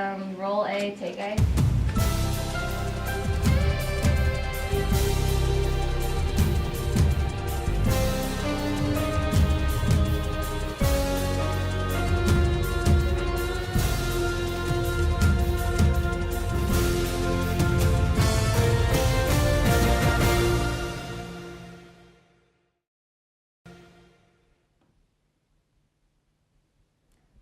Roll A, take A.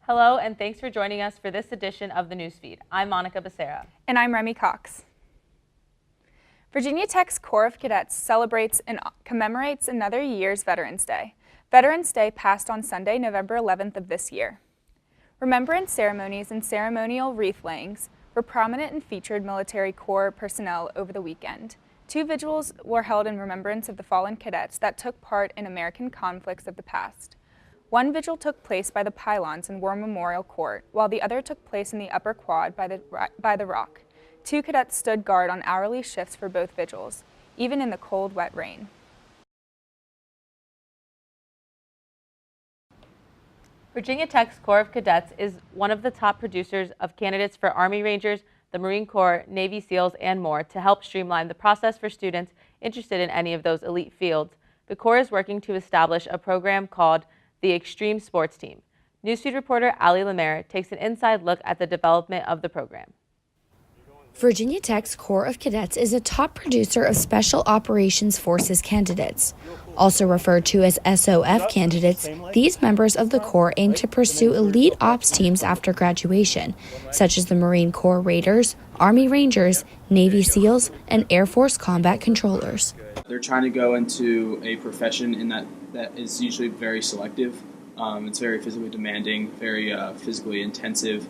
Hello, and thanks for joining us for this edition of the Newsfeed. I'm Monica Becerra. And I'm Remy Cox. Virginia Tech's Corps of Cadets celebrates and commemorates another year's Veterans Day. Veterans Day passed on Sunday, November 11th of this year. Remembrance ceremonies and ceremonial wreath layings were prominent and featured military corps personnel over the weekend. 2 vigils were held in remembrance of the fallen cadets that took part in American conflicts of the past. One vigil took place by the pylons in War Memorial Court, while the other took place in the upper quad by the Rock. 2 cadets stood guard on hourly shifts for both vigils, even in the cold, wet rain. Virginia Tech's Corps of Cadets is one of the top producers of candidates for Army Rangers, the Marine Corps, Navy SEALs, and more to help streamline the process for students interested in any of those elite fields. The Corps is working to establish a program called the Extreme Sports Team. Newsfeed reporter Ali Lemaire takes an inside look at the development of the program. Virginia Tech's Corps of Cadets is a top producer of Special Operations Forces candidates. Also referred to as SOF candidates, these members of the Corps aim to pursue elite ops teams after graduation, such as the Marine Corps Raiders, Army Rangers, Navy SEALs, and Air Force Combat Controllers. They're trying to go into a profession in that is usually very selective. It's very physically demanding, very physically intensive.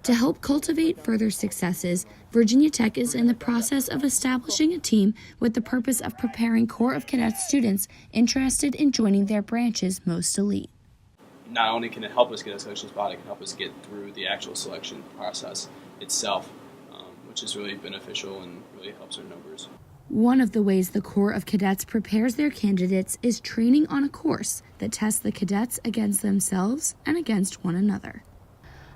To help cultivate further successes, Virginia Tech is in the process of establishing a team with the purpose of preparing Corps of Cadets students interested in joining their branch's most elite. Not only can it help us get a selection spot, it can help us get through the actual selection process itself, which is really beneficial and really helps our numbers. One of the ways the Corps of Cadets prepares their candidates is training on a course that tests the cadets against themselves and against one another.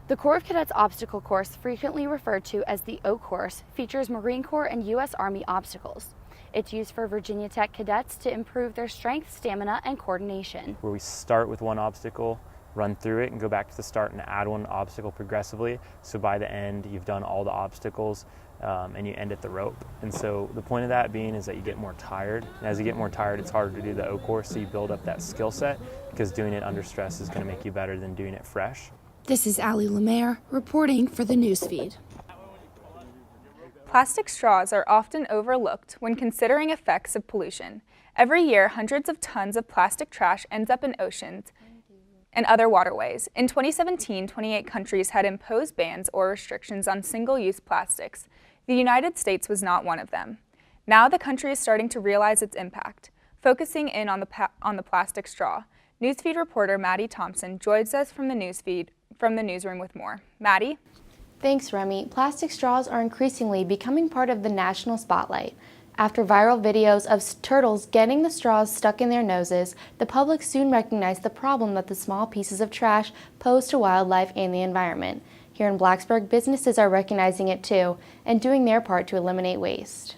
The Corps of Cadets obstacle course, frequently referred to as the O course, features Marine Corps and U.S. Army obstacles. It's used for Virginia Tech cadets to improve their strength, stamina, and coordination. Where we start with one obstacle, run through it, and go back to the start and add one obstacle progressively. So by the end, you've done all the obstacles and you end at the rope. And so the point of that being is that you get more tired. And as you get more tired, it's harder to do the O course, so you build up that skill set because doing it under stress is going to make you better than doing it fresh. This is Ali Lemaire reporting for the Newsfeed. Plastic straws are often overlooked when considering effects of pollution. Every year, hundreds of tons of plastic trash ends up in oceans and other waterways. In 2017, 28 countries had imposed bans or restrictions on single-use plastics. The United States was not one of them. Now the country is starting to realize its impact, focusing in on the plastic straw. Newsfeed reporter Maddie Thompson joins us from the newsroom with more. Maddie? Thanks, Remy. Plastic straws are increasingly becoming part of the national spotlight. After viral videos of turtles getting the straws stuck in their noses, the public soon recognized the problem that the small pieces of trash pose to wildlife and the environment. Here in Blacksburg, businesses are recognizing it too and doing their part to eliminate waste.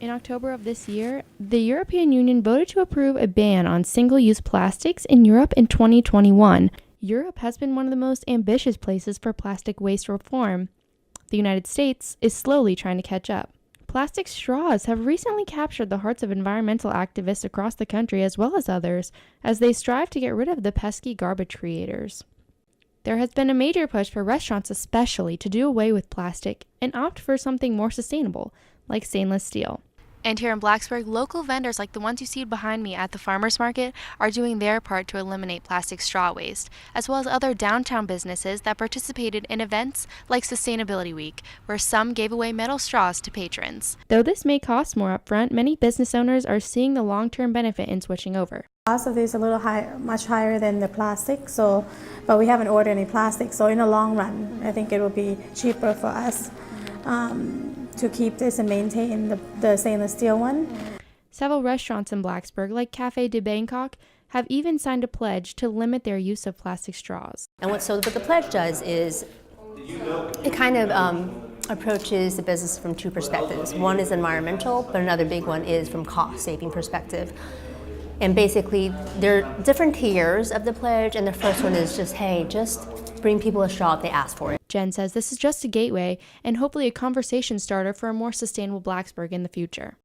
In October of this year, the European Union voted to approve a ban on single-use plastics in Europe in 2021. Europe has been one of the most ambitious places for plastic waste reform. The United States is slowly trying to catch up. Plastic straws have recently captured the hearts of environmental activists across the country as well as others, as they strive to get rid of the pesky garbage creators. There has been a major push for restaurants especially to do away with plastic and opt for something more sustainable, like stainless steel. And here in Blacksburg, local vendors like the ones you see behind me at the farmers market are doing their part to eliminate plastic straw waste, as well as other downtown businesses that participated in events like Sustainability Week, where some gave away metal straws to patrons. Though this may cost more upfront, many business owners are seeing the long-term benefit in switching over. The cost of this is a little higher, much higher than the plastic, but we haven't ordered any plastic, so in the long run, I think it will be cheaper for us to keep this and maintain the stainless steel one. Several restaurants in Blacksburg, like Café de Bangkok, have even signed a pledge to limit their use of plastic straws. And what the pledge does is It kind of approaches the business from two perspectives. One is environmental, but another big one is from cost-saving perspective. And basically, there are different tiers of the pledge, and the first one is just, hey, just bring people a straw if they ask for it. Jen says this is just a gateway and hopefully a conversation starter for a more sustainable Blacksburg in the future.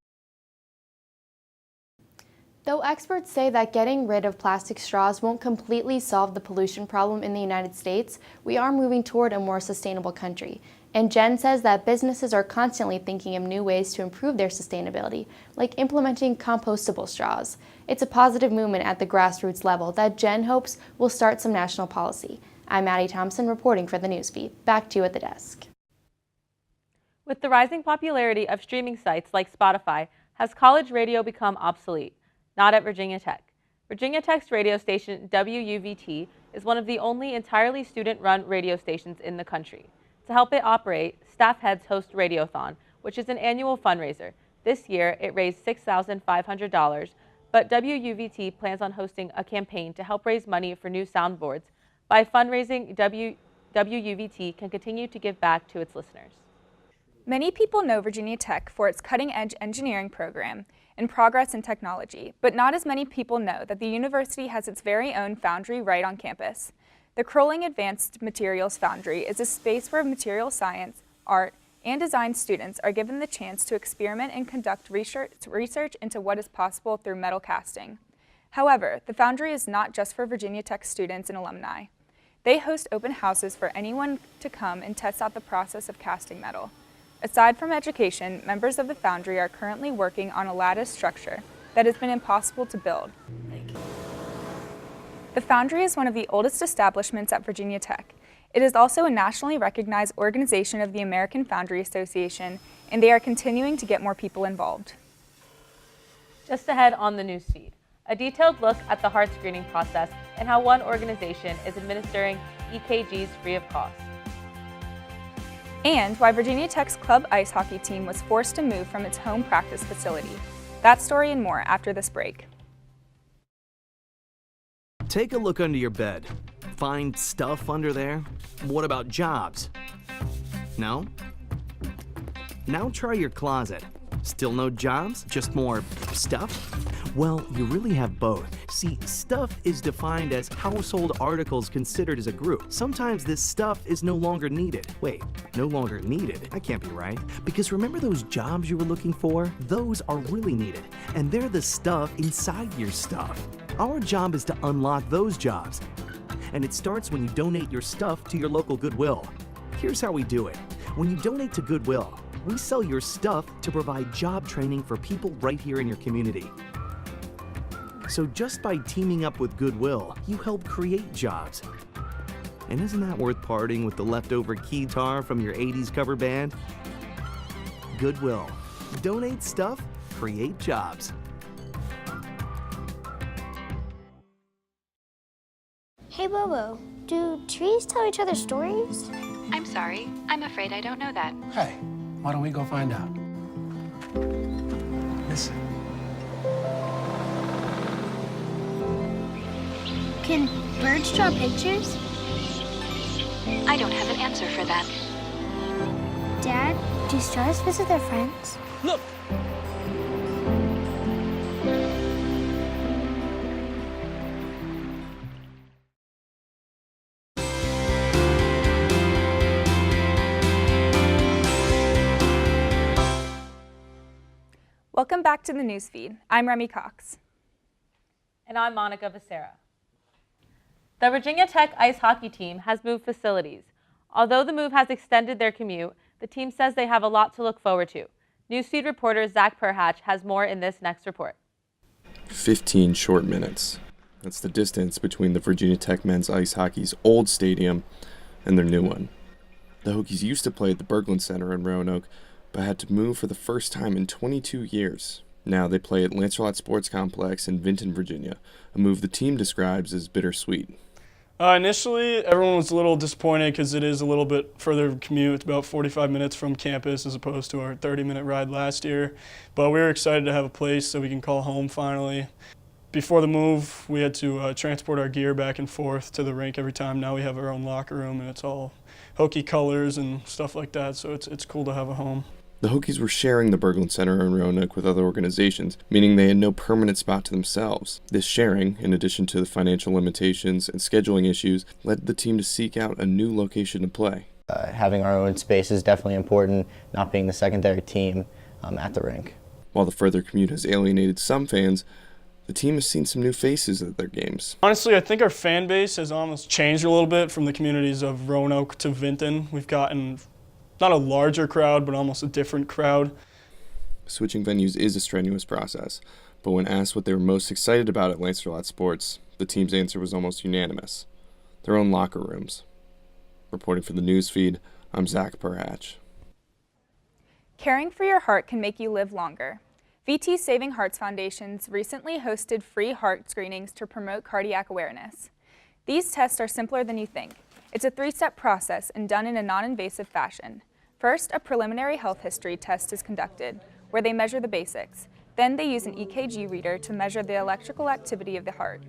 Though experts say that getting rid of plastic straws won't completely solve the pollution problem in the United States, we are moving toward a more sustainable country. And Jen says that businesses are constantly thinking of new ways to improve their sustainability, like implementing compostable straws. It's a positive movement at the grassroots level that Jen hopes will start some national policy. I'm Maddie Thompson reporting for the Newsfeed. Back to you at the desk. With the rising popularity of streaming sites like Spotify, has college radio become obsolete? Not at Virginia Tech. Virginia Tech's radio station WUVT is one of the only entirely student-run radio stations in the country. To help it operate, staff heads host Radiothon, which is an annual fundraiser. This year, it raised $6,500, but WUVT plans on hosting a campaign to help raise money for new soundboards. By fundraising, WUVT can continue to give back to its listeners. Many people know Virginia Tech for its cutting-edge engineering program and progress in technology, but not as many people know that the university has its very own foundry right on campus. The Crolling Advanced Materials Foundry is a space where material science, art, and design students are given the chance to experiment and conduct research into what is possible through metal casting. However, the foundry is not just for Virginia Tech students and alumni. They host open houses for anyone to come and test out the process of casting metal. Aside from education, members of the foundry are currently working on a lattice structure that has been impossible to build. The foundry is one of the oldest establishments at Virginia Tech. It is also a nationally recognized organization of the American Foundry Association, and they are continuing to get more people involved. Just ahead on the Newsfeed, a detailed look at the heart screening process and how one organization is administering EKGs free of cost. And why Virginia Tech's club ice hockey team was forced to move from its home practice facility. That story and more after this break. Take a look under your bed. Find stuff under there? What about jobs? No? Now try your closet. Still no jobs? Just more stuff? Well, you really have both. See, stuff is defined as household articles considered as a group. Sometimes this stuff is no longer needed. Wait, no longer needed? That can't be right. Because remember those jobs you were looking for? Those are really needed. And they're the stuff inside your stuff. Our job is to unlock those jobs. And it starts when you donate your stuff to your local Goodwill. Here's how we do it. When you donate to Goodwill, we sell your stuff to provide job training for people right here in your community. So just by teaming up with Goodwill, you help create jobs. And isn't that worth parting with the leftover keytar from your 80s cover band? Goodwill. Donate stuff, create jobs. Hey Bobo, do trees tell each other stories? I'm sorry, I'm afraid I don't know that. Hey, why don't we go find out? Listen. Can birds draw pictures? I don't have an answer for that. Dad, do stars visit their friends? Look! Welcome back to the Newsfeed. I'm Remy Cox. And I'm Monica Becerra. The Virginia Tech ice hockey team has moved facilities. Although the move has extended their commute, the team says they have a lot to look forward to. Newsfeed reporter Zach Perhatch has more in this next report. 15 short minutes. That's the distance between the Virginia Tech men's ice hockey's old stadium and their new one. The Hokies used to play at the Berglund Center in Roanoke, but had to move for the first time in 22 years. Now they play at Lancelot Sports Complex in Vinton, Virginia, a move the team describes as bittersweet. Initially, everyone was a little disappointed because it is a little bit further of a commute. It's about 45 minutes from campus as opposed to our 30-minute ride last year. But we were excited to have a place that we can call home finally. Before the move, we had to transport our gear back and forth to the rink every time. Now we have our own locker room, and it's all Hokie colors and stuff like that, so it's cool to have a home. The Hokies were sharing the Berglund Center in Roanoke with other organizations, meaning they had no permanent spot to themselves. This sharing, in addition to the financial limitations and scheduling issues, led the team to seek out a new location to play. Having our own space is definitely important, not being the secondary team at the rink. While the further commute has alienated some fans, the team has seen some new faces at their games. Honestly, I think our fan base has almost changed a little bit from the communities of Roanoke to Vinton. We've gotten not a larger crowd, but almost a different crowd. Switching venues is a strenuous process, but when asked what they were most excited about at Lancerlot Sports, the team's answer was almost unanimous: their own locker rooms. Reporting for the Newsfeed, I'm Zach Perhatch. Caring for your heart can make you live longer. VT Saving Hearts Foundations recently hosted free heart screenings to promote cardiac awareness. These tests are simpler than you think. It's a 3-step process and done in a non-invasive fashion. First, a preliminary health history test is conducted, where they measure the basics. Then they use an EKG reader to measure the electrical activity of the heart.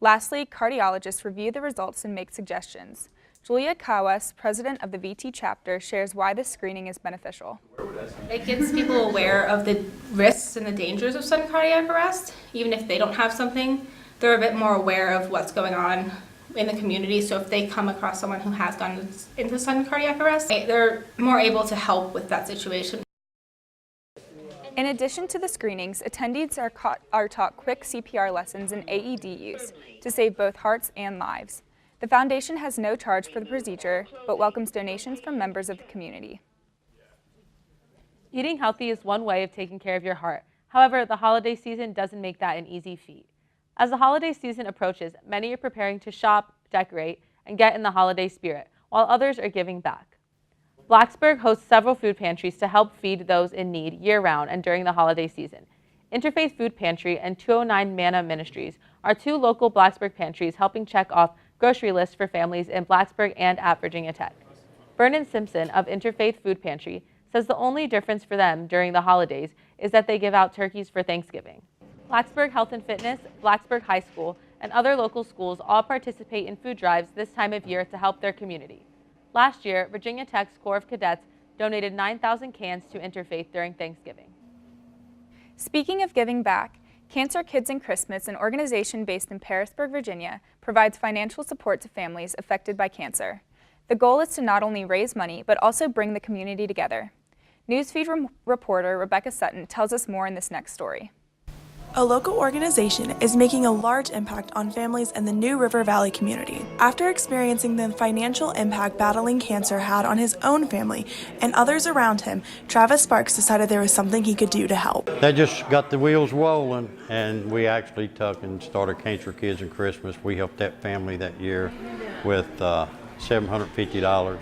Lastly, cardiologists review the results and make suggestions. Julia Kawas, president of the VT chapter, shares why this screening is beneficial. It gets people aware of the risks and the dangers of sudden cardiac arrest. Even if they don't have something, they're a bit more aware of what's going on in the community. So if they come across someone who has gone into sudden cardiac arrest, they're more able to help with that situation. In addition to the screenings, attendees are taught quick CPR lessons and AED use to save both hearts and lives. The foundation has no charge for the procedure, but welcomes donations from members of the community. Eating healthy is one way of taking care of your heart. However, the holiday season doesn't make that an easy feat. As the holiday season approaches, many are preparing to shop, decorate, and get in the holiday spirit, while others are giving back. Blacksburg hosts several food pantries to help feed those in need year-round and during the holiday season. Interfaith Food Pantry and 209 Manna Ministries are 2 local Blacksburg pantries helping check off grocery lists for families in Blacksburg and at Virginia Tech. Vernon Simpson of Interfaith Food Pantry says the only difference for them during the holidays is that they give out turkeys for Thanksgiving. Blacksburg Health and Fitness, Blacksburg High School, and other local schools all participate in food drives this time of year to help their community. Last year, Virginia Tech's Corps of Cadets donated 9,000 cans to Interfaith during Thanksgiving. Speaking of giving back, Cancer Kids and Christmas, an organization based in Parisburg, Virginia, provides financial support to families affected by cancer. The goal is to not only raise money, but also bring the community together. Newsfeed reporter Rebecca Sutton tells us more in this next story. A local organization is making a large impact on families in the New River Valley community. After experiencing the financial impact battling cancer had on his own family and others around him, Travis Sparks decided there was something he could do to help. That just got the wheels rolling, and we actually took and started Cancer Kids and Christmas. We helped that family that year with $750.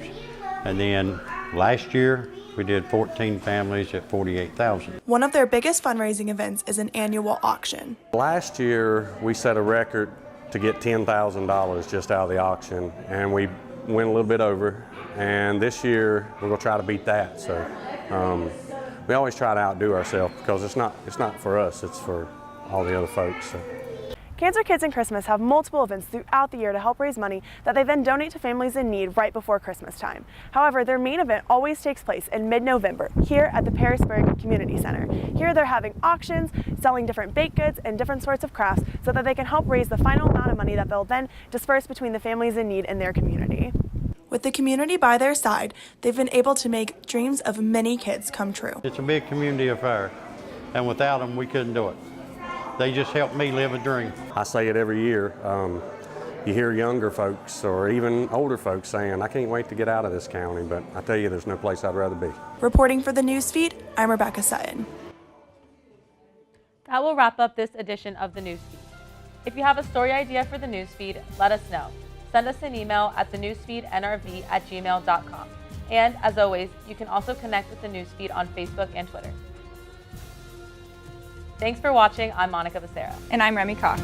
And then last year, we did 14 families at $48,000. One of their biggest fundraising events is an annual auction. Last year, we set a record to get $10,000 just out of the auction, and we went a little bit over. And this year, we're gonna try to beat that. So we always try to outdo ourselves because it's not for us, it's for all the other folks. So. Cancer Kids and Christmas have multiple events throughout the year to help raise money that they then donate to families in need right before Christmas time. However, their main event always takes place in mid-November here at the Parisburg Community Center. Here they're having auctions, selling different baked goods and different sorts of crafts so that they can help raise the final amount of money that they'll then disperse between the families in need in their community. With the community by their side, they've been able to make dreams of many kids come true. It's a big community affair, and without them, we couldn't do it. They just helped me live a dream. I say it every year. You hear younger folks or even older folks saying, I can't wait to get out of this county, but I tell you, there's no place I'd rather be. Reporting for the Newsfeed, I'm Rebecca Sutton. That will wrap up this edition of the Newsfeed. If you have a story idea for the Newsfeed, let us know. Send us an email at thenewsfeednrv@gmail.com. And as always, you can also connect with the Newsfeed on Facebook and Twitter. Thanks for watching. I'm Monica Becerra. And I'm Remy Cox.